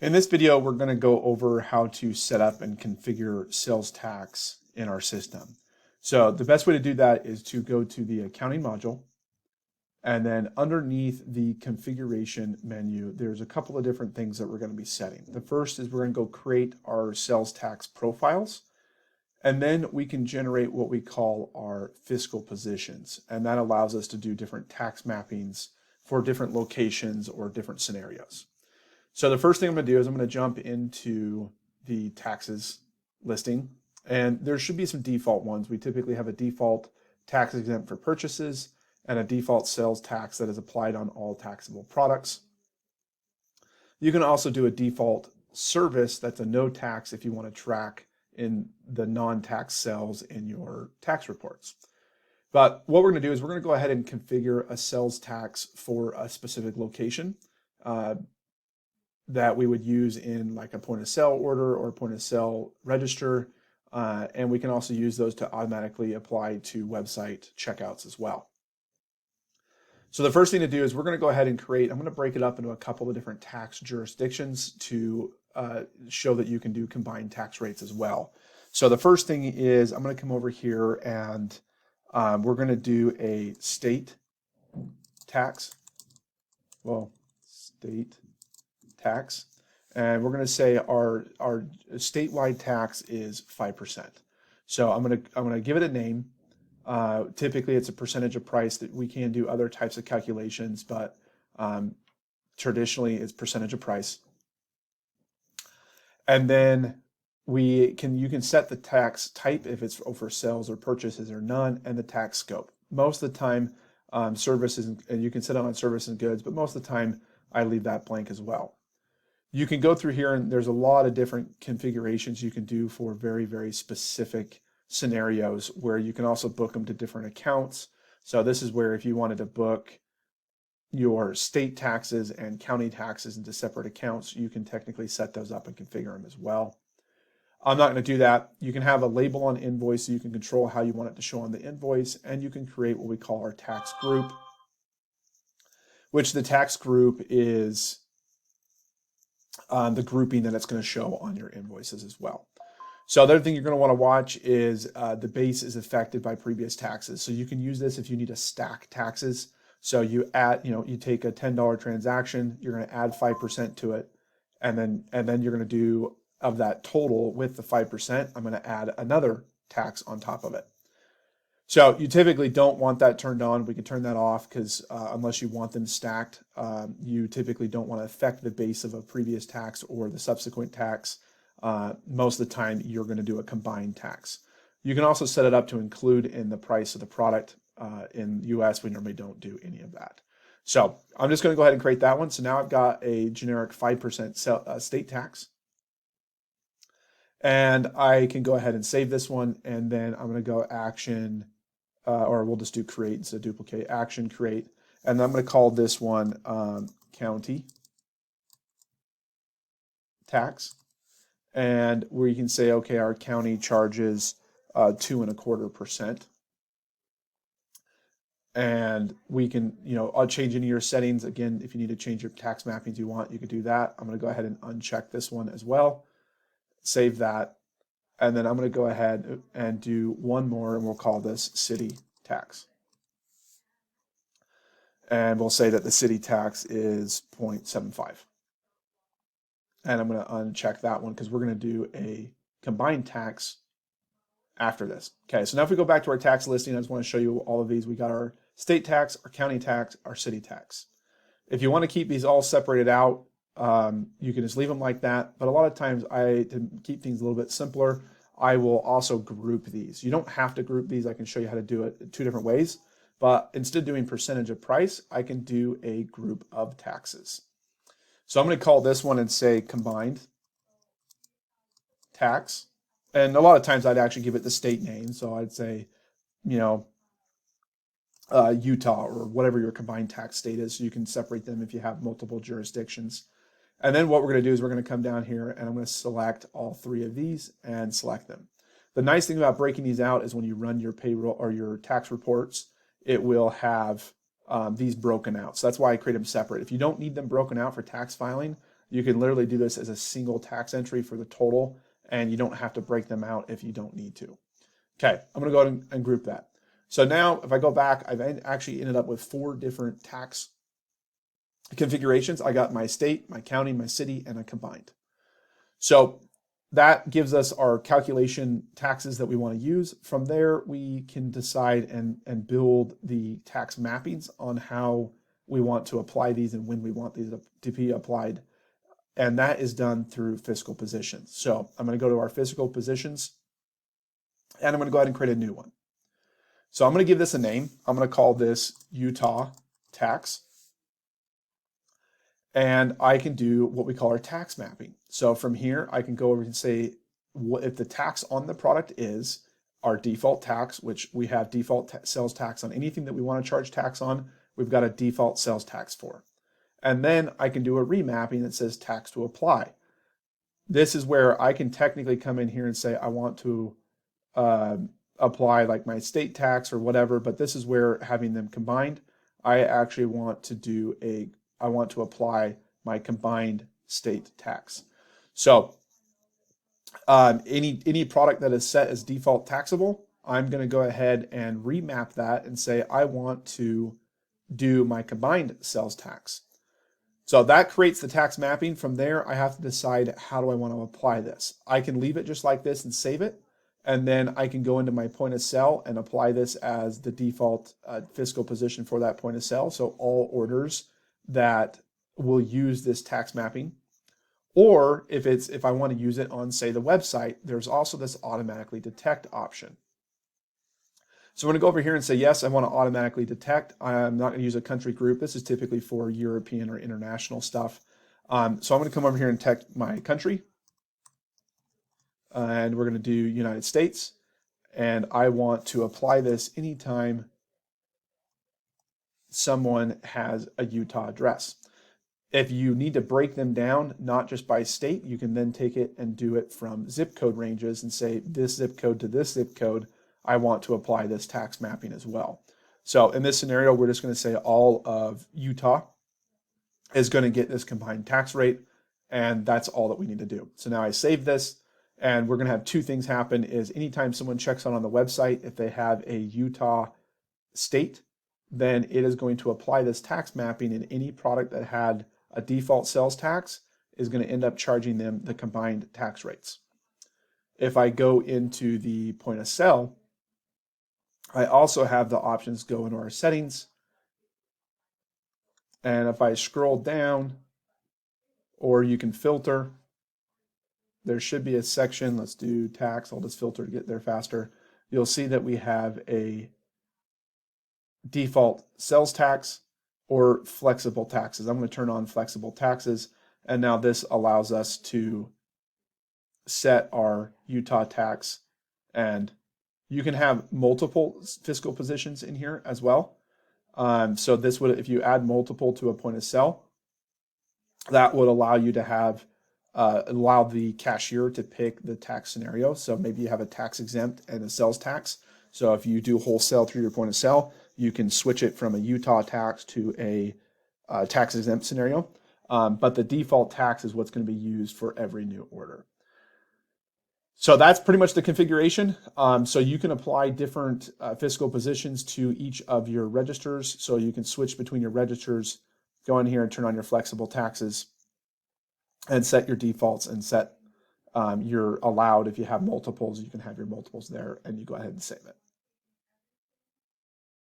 In this video, we're going to go over how to set up and configure sales tax in our system. So the best way to do that is to go to the accounting module, and then underneath the configuration menu, there's a couple of different things that we're going to be setting. The first is we're going to go create our sales tax profiles, and then we can generate what we call our fiscal positions. And that allows us to do different tax mappings for different locations or different scenarios. So the first thing I'm going to do is I'm going to jump into the taxes listing, and there should be some default ones. We typically have a default tax exempt for purchases and a default sales tax that is applied on all taxable products. You can also do a default service that's a no tax if you want to track in the non-tax cells in your tax reports. But what we're going to do is we're going to go ahead and configure a sales tax for a specific location that we would use in like a point of sale order or point of sale register. And we can also use those to automatically apply to website checkouts as well. So the first thing to do is we're going to go ahead and create, I'm going to break it up into a couple of different tax jurisdictions to show that you can do combined tax rates as well. So the first thing is I'm going to come over here and we're going to do a state tax. Well, state tax. And we're going to say our statewide tax is 5%. So I'm going to give it a name. Typically, it's a percentage of price. That we can do other types of calculations, but traditionally it's percentage of price. And then you can set the tax type if it's for sales or purchases or none, and the tax scope. Most of the time, services, and you can set it on service and goods, but most of the time I leave that blank as well. You can go through here and there's a lot of different configurations you can do for very, very specific scenarios where you can also book them to different accounts. So this is where if you wanted to book your state taxes and county taxes into separate accounts, you can technically set those up and configure them as well. I'm not going to do that. You can have a label on invoice so you can control how you want it to show on the invoice, and you can create what we call our tax group, which the tax group is the grouping that it's going to show on your invoices as well. So the other thing you're going to want to watch is the base is affected by previous taxes. So you can use this if you need to stack taxes. So you add, you take a $10 transaction, you're going to add 5% to it, and then you're going to do of that total with the 5%, I'm going to add another tax on top of it. So you typically don't want that turned on. We can turn that off because unless you want them stacked, you typically don't want to affect the base of a previous tax or the subsequent tax. Most of the time, you're going to do a combined tax. You can also set it up to include in the price of the product. In the US, we normally don't do any of that. So I'm just going to go ahead and create that one. So now I've got a generic 5% state tax. And I can go ahead and save this one. And then I'm going to go action, or we'll just do create instead of duplicate, action, create. And I'm going to call this one county tax. And we can say, okay, our county charges 2.25%. And we can, I'll change any of your settings. Again, if you need to change your tax mappings you want, you can do that. I'm going to go ahead and uncheck this one as well. Save that. And then I'm going to go ahead and do one more, and we'll call this city tax. And we'll say that the city tax is 0.75. And I'm going to uncheck that one because we're going to do a combined tax after this. Okay, so now if we go back to our tax listing, I just want to show you all of these. We got our state tax, our county tax, our city tax. If you want to keep these all separated out, you can just leave them like that. But a lot of times, to keep things a little bit simpler, I will also group these. You don't have to group these. I can show you how to do it two different ways. But instead of doing percentage of price, I can do a group of taxes. So I'm going to call this one and say combined tax. And a lot of times I'd actually give it the state name. So I'd say, Utah or whatever your combined tax state is. So you can separate them if you have multiple jurisdictions. And then what we're going to do is we're going to come down here and I'm going to select all three of these and select them. The nice thing about breaking these out is when you run your payroll or your tax reports, it will have these broken out. So that's why I create them separate. If you don't need them broken out for tax filing, You can literally do this as a single tax entry for the total, and you don't have to break them out if you don't need to. Okay, I'm going to go ahead and group that. So now if I go back, I've actually ended up with 4 different tax configurations. I got my state, my county, my city, and a combined. So that gives us our calculation taxes that we want to use. From there, we can decide and build the tax mappings on how we want to apply these and when we want these to be applied. And that is done through fiscal positions. So I'm going to go to our fiscal positions, and I'm going to go ahead and create a new one. So I'm going to give this a name. I'm going to call this Utah tax. And I can do what we call our tax mapping. So from here, I can go over and say, if the tax on the product is our default tax, which we have default sales tax on anything that we want to charge tax on, we've got a default sales tax for. And then I can do a remapping that says tax to apply. This is where I can technically come in here and say, I want to apply like my state tax or whatever, but this is where having them combined, I actually want to I want to apply my combined state tax. So any product that is set as default taxable, I'm going to go ahead and remap that and say I want to do my combined sales tax. So that creates the tax mapping. From there, I have to decide how do I want to apply this. I can leave it just like this and save it, and then I can go into my point of sale and apply this as the default fiscal position for that point of sale. So all orders that will use this tax mapping. Or if I want to use it on, say, the website, there's also this automatically detect option. So I'm going to go over here and say, yes, I want to automatically detect. I'm not going to use a country group. This is typically for European or international stuff. So I'm going to come over here and detect my country. And we're going to do United States. And I want to apply this anytime someone has a Utah address. If you need to break them down, not just by state, you can then take it and do it from zip code ranges and say this zip code to this zip code, I want to apply this tax mapping as well. So in this scenario, we're just going to say all of Utah is going to get this combined tax rate, and that's all that we need to do. So now I save this, and we're going to have 2 things happen is anytime someone checks out on the website, if they have a Utah state, then it is going to apply this tax mapping, and any product that had a default sales tax is going to end up charging them the combined tax rates. If I go into the point of sale, I also have the options go into our settings. And if I scroll down, or you can filter, there should be a section. Let's do tax. I'll just filter to get there faster. You'll see that we have a default sales tax or flexible taxes. I'm going to turn on flexible taxes. And now this allows us to set our Utah tax, and you can have multiple fiscal positions in here as well. So this would, if you add multiple to a point of sale, that would allow you to have, allow the cashier to pick the tax scenario. So maybe you have a tax exempt and a sales tax. So if you do wholesale through your point of sale, you can switch it from a Utah tax to a tax exempt scenario. But the default tax is what's going to be used for every new order. So that's pretty much the configuration. So you can apply different fiscal positions to each of your registers. So you can switch between your registers, go in here and turn on your flexible taxes and set your defaults and set your allowed. If you have multiples, you can have your multiples there, and you go ahead and save it.